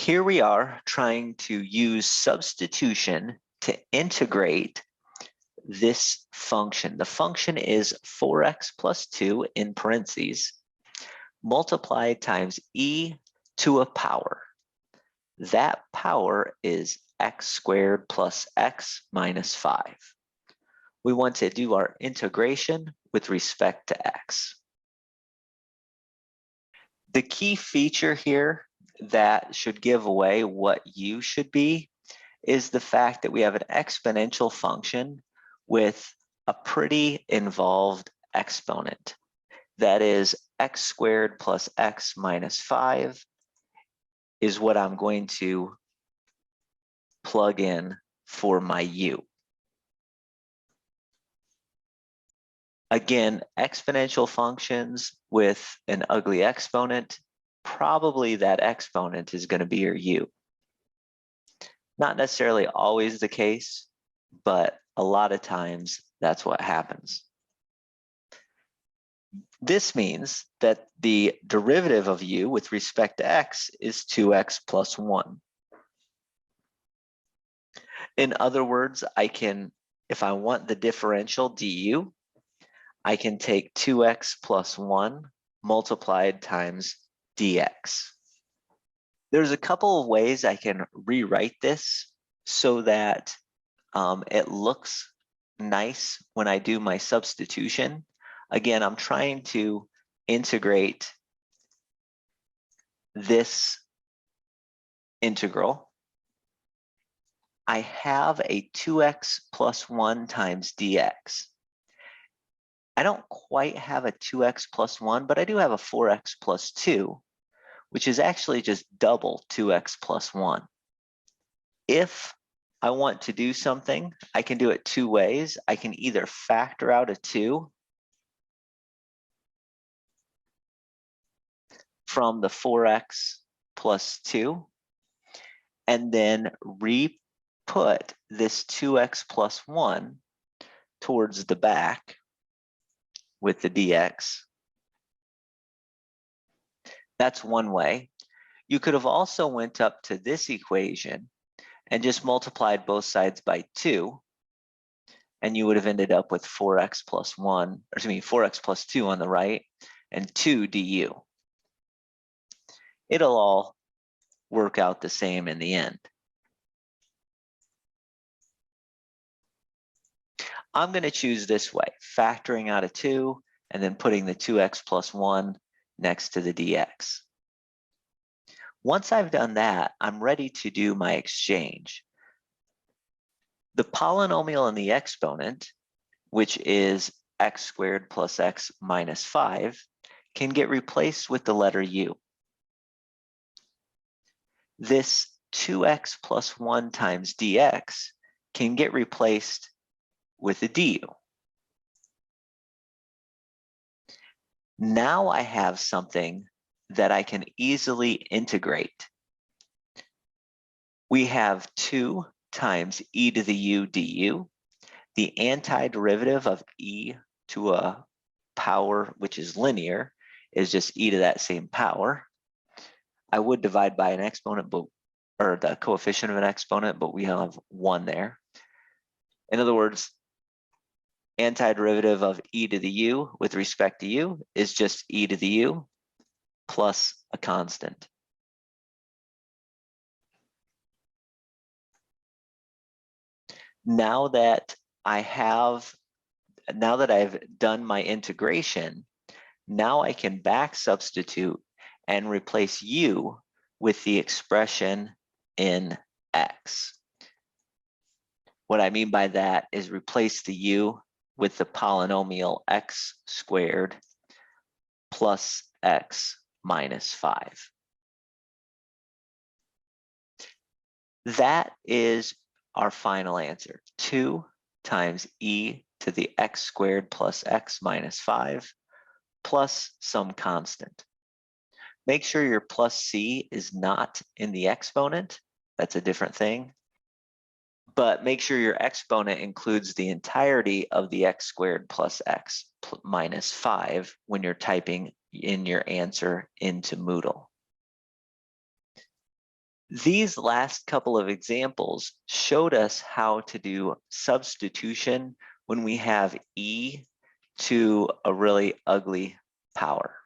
Here we are trying to use substitution to integrate this function. The function is 4x plus 2 in parentheses multiplied times e to a power. That power is x squared plus x minus 5. We want to do our integration with respect to x. The key feature here that should give away what u should be is the fact that we have an exponential function with a pretty involved exponent. That is x squared plus x minus 5 is what I'm going to plug in for my u. Again, exponential functions with an ugly exponent, probably that exponent is going to be your u. Not necessarily always the case, but a lot of times that's what happens. This means that the derivative of u with respect to x is 2x plus 1. In other words, I can, if I want the differential du, I can take 2x plus 1 multiplied times dx. There's a couple of ways I can rewrite this so that it looks nice when I do my substitution. Again, I'm trying to integrate this integral. I have a 2x plus 1 times dx. I don't quite have a 2x plus 1, but I do have a 4x plus 2, which is actually just double 2x plus 1. If I want to do something, I can do it two ways. I can either factor out a 2 from the 4x plus 2, and then re-put this 2x plus 1 towards the back with the dx. That's one way. You could have also went up to this equation and just multiplied both sides by 2, and you would have ended up with 4x plus 1, or excuse me, 4x plus 2 on the right, and 2 du. It'll all work out the same in the end. I'm going to choose this way, factoring out a 2 and then putting the 2x plus 1 next to the dx. Once I've done that, I'm ready to do my exchange. The polynomial and the exponent, which is x squared plus x minus 5, can get replaced with the letter u. This 2x plus 1 times dx can get replaced with a du. Now I have something that I can easily integrate. We have 2 times e to the u du. The antiderivative of e to a power which is linear is just e to that same power. I would divide by an exponent, but or the coefficient of an exponent, but we have 1 there. In other words, antiderivative of e to the u with respect to u is just e to the u plus a constant. Now that I've done my integration, now I can back substitute and replace u with the expression in x. What I mean by that is replace the u with the polynomial x squared plus x minus 5. That is our final answer, 2 times e to the x squared plus x minus 5 plus some constant. Make sure your plus c is not in the exponent. That's a different thing. But make sure your exponent includes the entirety of the x squared plus x minus 5 when you're typing in your answer into Moodle. These last couple of examples showed us how to do substitution when we have e to a really ugly power.